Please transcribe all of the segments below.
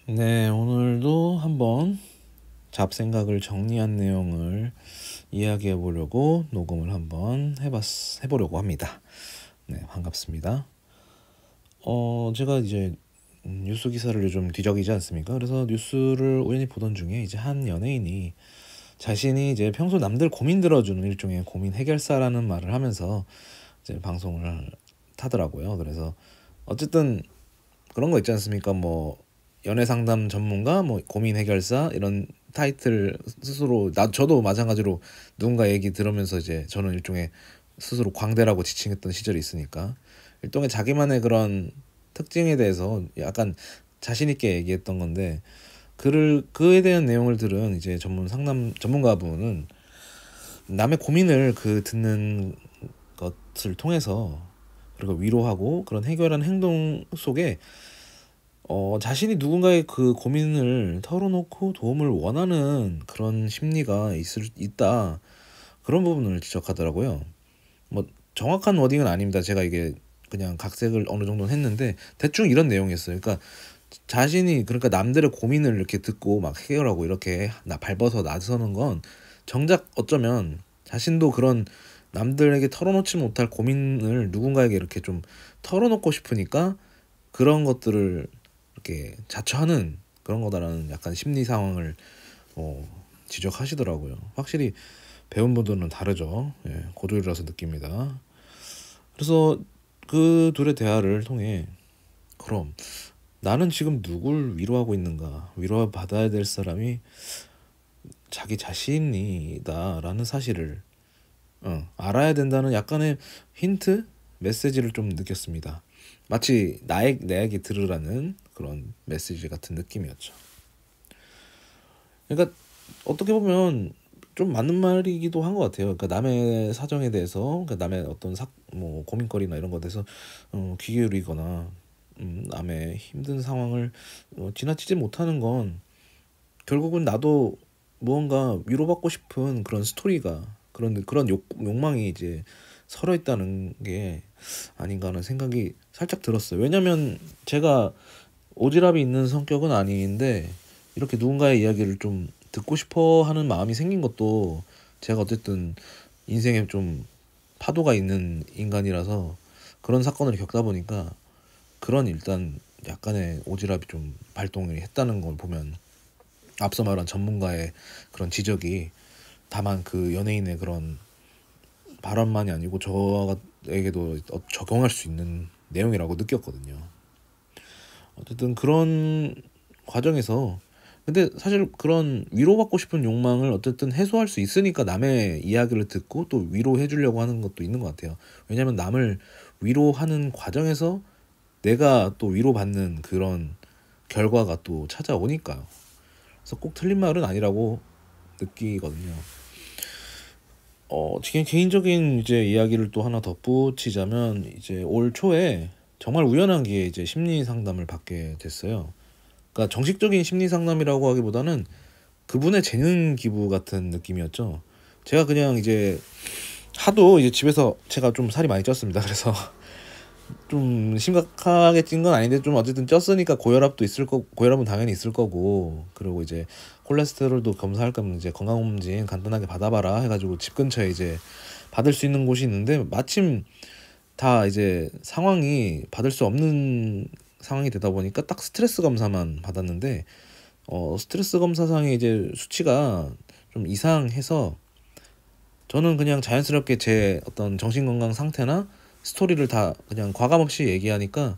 네, 오늘도 한번 잡생각을 정리한 내용을 이야기해 보려고 녹음을 한번 해보려고 합니다. 네, 반갑습니다. 제가 이제 뉴스 기사를 요즘 뒤적이지 않습니까? 그래서 뉴스를 우연히 보던 중에 이제 한 연예인이 자신이 이제 평소 남들 고민 들어주는 일종의 고민 해결사라는 말을 하면서 이제 방송을 타더라고요. 그래서 어쨌든 그런 거 있지 않습니까? 뭐 연애 상담 전문가, 뭐 고민 해결사 이런 타이틀 스스로 저도 마찬가지로 누군가 얘기 들으면서 이제 저는 일종의 스스로 광대라고 지칭했던 시절이 있으니까 일종의 자기만의 그런 특징에 대해서 약간 자신 있게 얘기했던 건데 그에 대한 내용을 들은 이제 상담 전문가분은 남의 고민을 듣는 것을 통해서 그리고 위로하고 그런 해결하는 행동 속에 자신이 누군가의 그 고민을 털어놓고 도움을 원하는 그런 심리가 있다. 그런 부분을 지적하더라고요. 뭐 정확한 워딩은 아닙니다. 제가 이게 그냥 각색을 어느 정도는 했는데 대충 이런 내용이었어요. 그러니까 자신이 그러니까 남들의 고민을 이렇게 듣고 막 해결하고 이렇게 발벗어 나서는 건 정작 어쩌면 자신도 그런 남들에게 털어놓지 못할 고민을 누군가에게 이렇게 좀 털어놓고 싶으니까 그런 것들을 이렇게 자처하는 그런 거다라는 약간 심리 상황을 지적하시더라고요. 확실히 배운 분들은 다르죠. 예, 고졸이라서 느낍니다. 그래서 그 둘의 대화를 통해 그럼 나는 지금 누굴 위로하고 있는가? 위로받아야 될 사람이 자기 자신이다라는 사실을 알아야 된다는 약간의 힌트, 메시지를 좀 느꼈습니다. 마치 내에게 들으라는 그런 메시지 같은 느낌이었죠. 그러니까 어떻게 보면 좀 맞는 말이기도 한 것 같아요. 그러니까 남의 사정에 대해서, 그러니까 남의 어떤 뭐 고민거리나 이런 것에 대해서 귀 기울이거나 남의 힘든 상황을 지나치지 못하는 건 결국은 나도 무언가 위로받고 싶은 그런 스토리가 그런 욕망이 이제 서려 있다는 게 아닌가 하는 생각이 살짝 들었어요. 왜냐면 제가 오지랖이 있는 성격은 아닌데 이렇게 누군가의 이야기를 좀 듣고 싶어 하는 마음이 생긴 것도 제가 어쨌든 인생에 좀 파도가 있는 인간이라서 그런 사건을 겪다 보니까 그런 일단 약간의 오지랖이 좀 발동을 했다는 걸 보면 앞서 말한 전문가의 그런 지적이 다만 그 연예인의 그런 발언만이 아니고 저에게도 적용할 수 있는 내용이라고 느꼈거든요. 어쨌든 그런 과정에서 근데 사실 그런 위로받고 싶은 욕망을 어쨌든 해소할 수 있으니까 남의 이야기를 듣고 또 위로해 주려고 하는 것도 있는 것 같아요. 왜냐하면 남을 위로하는 과정에서 내가 또 위로받는 그런 결과가 또 찾아오니까요. 그래서 꼭 틀린 말은 아니라고 느끼거든요. 지금 개인적인 이제 이야기를 또 하나 덧붙이자면 이제 올 초에 정말 우연한 기회에 이제 심리 상담을 받게 됐어요. 그러니까 정식적인 심리 상담이라고 하기보다는 그분의 재능 기부 같은 느낌이었죠. 제가 그냥 이제 하도 이제 집에서 제가 좀 살이 많이 쪘습니다. 그래서 좀 심각하게 찐 건 아닌데 좀 어쨌든 쪘으니까 고혈압은 당연히 있을 거고 그리고 이제 콜레스테롤도 검사할 거면 이제 건강검진 간단하게 받아봐라 해가지고 집 근처에 이제 받을 수 있는 곳이 있는데 마침 다 이제 상황이 받을 수 없는 상황이 되다 보니까 딱 스트레스 검사만 받았는데 스트레스 검사상에 이제 수치가 좀 이상해서 저는 그냥 자연스럽게 제 어떤 정신건강 상태나 스토리를 다 그냥 과감 없이 얘기하니까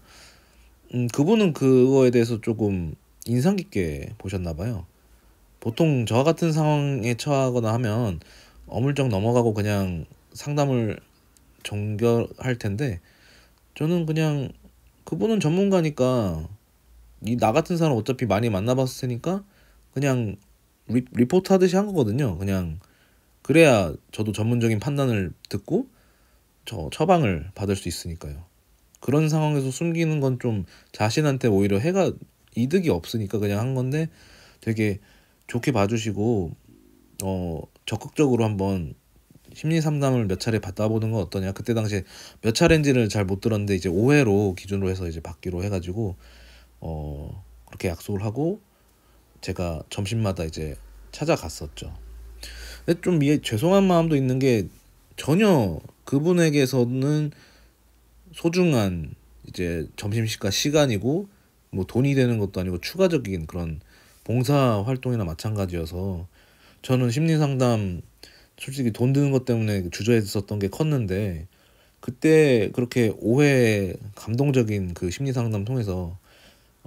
그분은 그거에 대해서 조금 인상 깊게 보셨나 봐요. 보통 저와 같은 상황에 처하거나 하면 어물쩍 넘어가고 그냥 상담을 종결할 텐데 저는 그냥 그분은 전문가니까 나 같은 사람 어차피 많이 만나봤으니까 그냥 리포트 하듯이 한 거거든요. 그냥 그래야 저도 전문적인 판단을 듣고 처방을 받을 수 있으니까요. 그런 상황에서 숨기는 건 좀 자신한테 오히려 이득이 없으니까 그냥 한 건데 되게 좋게 봐주시고 적극적으로 한번 심리 상담을 몇 차례 받아보는 건 어떠냐. 그때 당시에 몇 차례인지를 잘 못 들었는데 이제 5회로 기준으로 해서 이제 받기로 해가지고 그렇게 약속을 하고 제가 점심마다 이제 찾아갔었죠. 근데 좀 죄송한 마음도 있는 게 전혀 그분에게서는 소중한 이제 점심시간 시간이고 뭐 돈이 되는 것도 아니고 추가적인 그런 봉사 활동이나 마찬가지여서 저는 심리 상담 솔직히 돈 드는 것 때문에 주저했었던 게 컸는데 그때 그렇게 오해 감동적인 그 심리 상담 통해서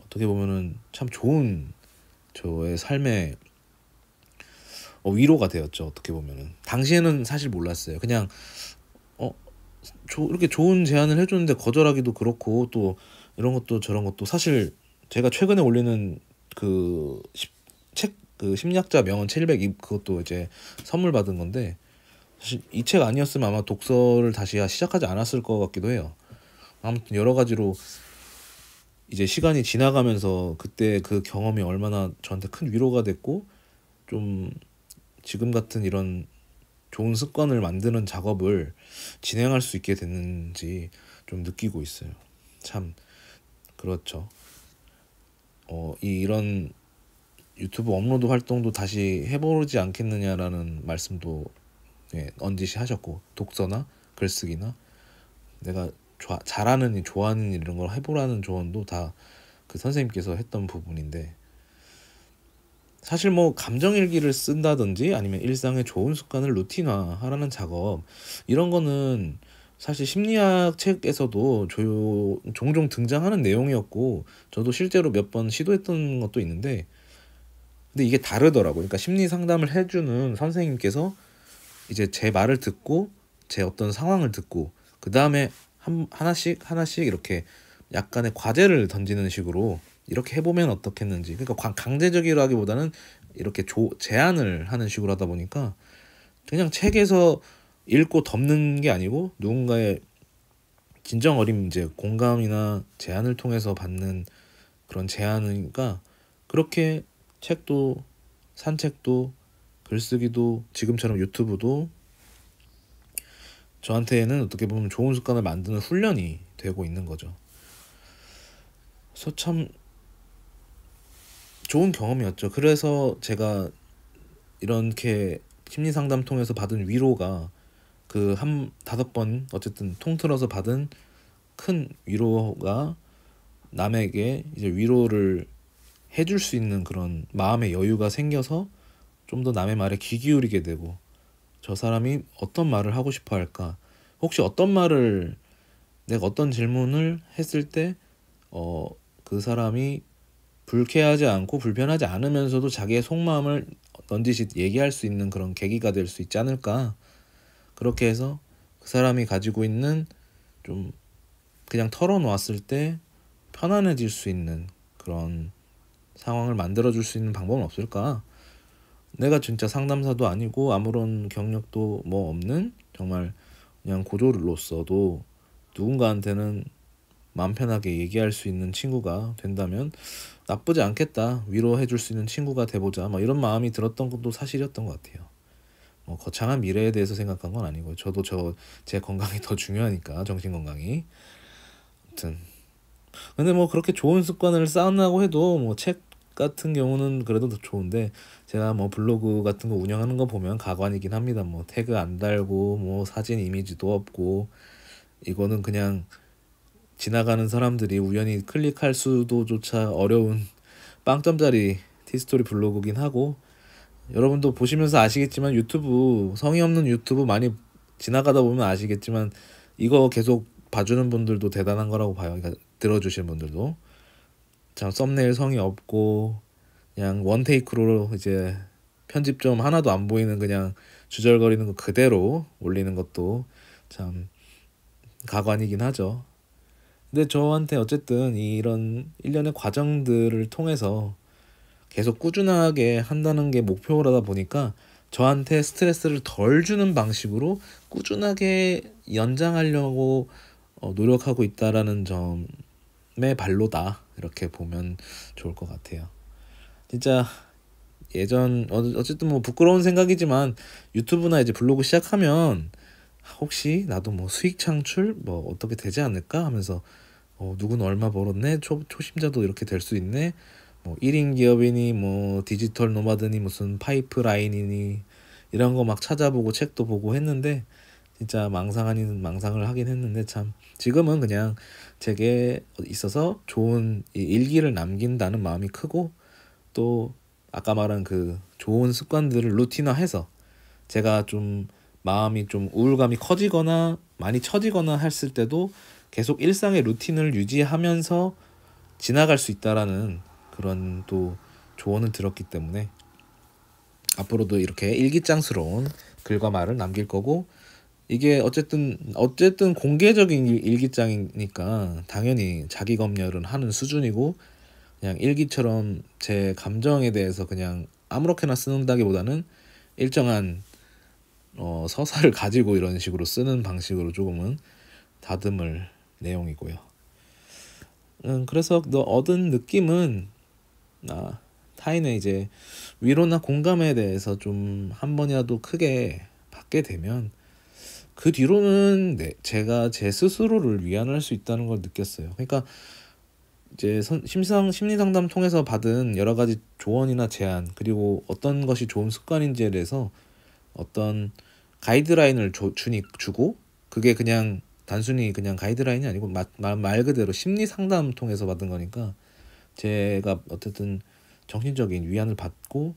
어떻게 보면은 참 좋은 저의 삶의 위로가 되었죠. 어떻게 보면은 당시에는 사실 몰랐어요. 그냥 어 이렇게 좋은 제안을 해줬는데 거절하기도 그렇고 또 이런 것도 저런 것도 사실 제가 최근에 올리는 그 책 그 심리학자 명언 700 그것도 이제 선물 받은 건데 사실 이 책 아니었으면 아마 독서를 다시 시작하지 않았을 것 같기도 해요. 아무튼 여러 가지로 이제 시간이 지나가면서 그때 그 경험이 얼마나 저한테 큰 위로가 됐고 좀 지금 같은 이런 좋은 습관을 만드는 작업을 진행할 수 있게 됐는지 좀 느끼고 있어요. 참 그렇죠. 이런 유튜브 업로드 활동도 다시 해보지 않겠느냐라는 말씀도 언지시 하셨고 독서나 글쓰기나 내가 잘하는 일, 좋아하는 일 이런 걸 해보라는 조언도 다 그 선생님께서 했던 부분인데 사실 뭐 감정일기를 쓴다든지 아니면 일상의 좋은 습관을 루틴화하라는 작업 이런 거는 사실 심리학 책에서도 종종 등장하는 내용이었고 저도 실제로 몇 번 시도했던 것도 있는데 근데 이게 다르더라고요. 그러니까 심리 상담을 해주는 선생님께서 이제 제 말을 듣고 제 어떤 상황을 듣고 그 다음에 하나씩 이렇게 약간의 과제를 던지는 식으로 이렇게 해보면 어떻겠는지 그러니까 강제적이라기보다는 이렇게 제안을 하는 식으로 하다 보니까 그냥 책에서 읽고 덮는 게 아니고 누군가의 진정 어린 이제 공감이나 제안을 통해서 받는 그런 제안이니까 그렇게 책도 산책도 글쓰기도 지금처럼 유튜브도 저한테는 어떻게 보면 좋은 습관을 만드는 훈련이 되고 있는 거죠. 그래서 참 좋은 경험이었죠. 그래서 제가 이렇게 심리 상담 통해서 받은 위로가 그 한 5번 어쨌든 통틀어서 받은 큰 위로가 남에게 이제 위로를 해줄 수 있는 그런 마음의 여유가 생겨서 좀 더 남의 말에 귀 기울이게 되고 저 사람이 어떤 말을 하고 싶어 할까? 혹시 내가 어떤 질문을 했을 때 그 사람이 불쾌하지 않고 불편하지 않으면서도 자기의 속마음을 넌지시 얘기할 수 있는 그런 계기가 될 수 있지 않을까? 그렇게 해서 그 사람이 가지고 있는 좀 그냥 털어놓았을 때 편안해질 수 있는 그런 상황을 만들어줄 수 있는 방법은 없을까? 내가 진짜 상담사도 아니고 아무런 경력도 뭐 없는 정말 그냥 고졸로서도 누군가한테는 마음 편하게 얘기할 수 있는 친구가 된다면 나쁘지 않겠다. 위로해줄 수 있는 친구가 돼보자. 뭐 이런 마음이 들었던 것도 사실이었던 것 같아요. 뭐 거창한 미래에 대해서 생각한 건 아니고 저도 제 건강이 더 중요하니까 정신 건강이. 아무튼 근데 뭐 그렇게 좋은 습관을 쌓는다고 해도 뭐 책 같은 경우는 그래도 더 좋은데 제가 뭐 블로그 같은 거 운영하는 거 보면 가관이긴 합니다. 뭐 태그 안 달고 뭐 사진 이미지도 없고 이거는 그냥 지나가는 사람들이 우연히 클릭할 수도조차 어려운 빵점짜리 티스토리 블로그긴 하고 여러분도 보시면서 아시겠지만 유튜브 성의 없는 유튜브 많이 지나가다 보면 아시겠지만 이거 계속 봐주는 분들도 대단한 거라고 봐요. 그러니까 들어주시는 분들도 참 썸네일 성의 없고 그냥 원테이크로 이제 편집 좀 하나도 안 보이는 그냥 주절거리는 거 그대로 올리는 것도 참 가관이긴 하죠. 근데 저한테 어쨌든 이런 일련의 과정들을 통해서 계속 꾸준하게 한다는 게 목표라다 보니까 저한테 스트레스를 덜 주는 방식으로 꾸준하게 연장하려고 노력하고 있다라는 점의 발로다 이렇게 보면 좋을 것 같아요. 진짜 어쨌든 뭐 부끄러운 생각이지만 유튜브나 이제 블로그 시작하면 혹시 나도 뭐 수익 창출 뭐 어떻게 되지 않을까 하면서 누구는 얼마 벌었네 초심자도 이렇게 될 수 있네 뭐 1인 기업이니 뭐 디지털 노마드니 무슨 파이프라인이니 이런 거 막 찾아보고 책도 보고 했는데 진짜 망상 아닌 망상을 하긴 했는데 참 지금은 그냥 제게 있어서 좋은 이 일기를 남긴다는 마음이 크고 또 아까 말한 그 좋은 습관들을 루틴화해서 제가 좀 마음이 좀 우울감이 커지거나 많이 처지거나 했을 때도 계속 일상의 루틴을 유지하면서 지나갈 수 있다라는 그런 또 조언을 들었기 때문에 앞으로도 이렇게 일기장스러운 글과 말을 남길 거고 이게 어쨌든 공개적인 일기장이니까 당연히 자기 검열은 하는 수준이고 그냥 일기처럼 제 감정에 대해서 그냥 아무렇게나 쓴다기보다는 일정한 서사를 가지고 이런 식으로 쓰는 방식으로 조금은 다듬을 내용이고요. 그래서 너 얻은 느낌은 타인의 이제 위로나 공감에 대해서 좀 한 번이라도 크게 받게 되면 그 뒤로는 제가 제 스스로를 위안할 수 있다는 걸 느꼈어요. 그러니까 이제 심리 상담 통해서 받은 여러 가지 조언이나 제안 그리고 어떤 것이 좋은 습관인지에 대해서 어떤 가이드라인을 주고 그게 그냥 단순히 그냥 가이드라인이 아니고 말 그대로 심리 상담 통해서 받은 거니까 제가 어쨌든 정신적인 위안을 받고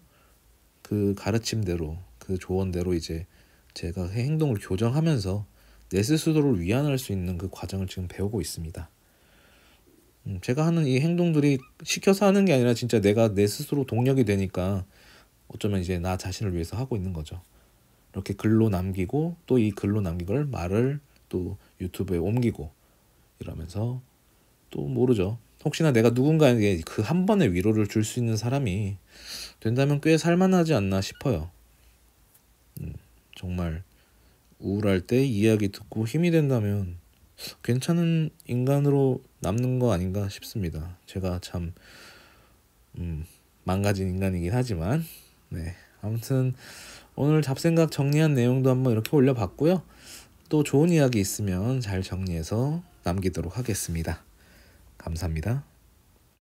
그 가르침대로 그 조언대로 이제 제가 행동을 교정하면서 내 스스로를 위안할 수 있는 그 과정을 지금 배우고 있습니다. 제가 하는 이 행동들이 시켜서 하는 게 아니라 진짜 내가 내 스스로 동력이 되니까 어쩌면 이제 나 자신을 위해서 하고 있는 거죠. 이렇게 글로 남기고 또 이 글로 남긴 걸 말을 또 유튜브에 옮기고 이러면서 또 모르죠. 혹시나 내가 누군가에게 그 한 번의 위로를 줄 수 있는 사람이 된다면 꽤 살만하지 않나 싶어요. 정말 우울할 때 이야기 듣고 힘이 된다면 괜찮은 인간으로 남는 거 아닌가 싶습니다. 제가 참 망가진 인간이긴 하지만 네, 아무튼 오늘 잡생각 정리한 내용도 한번 이렇게 올려봤고요. 또 좋은 이야기 있으면 잘 정리해서 남기도록 하겠습니다. 감사합니다.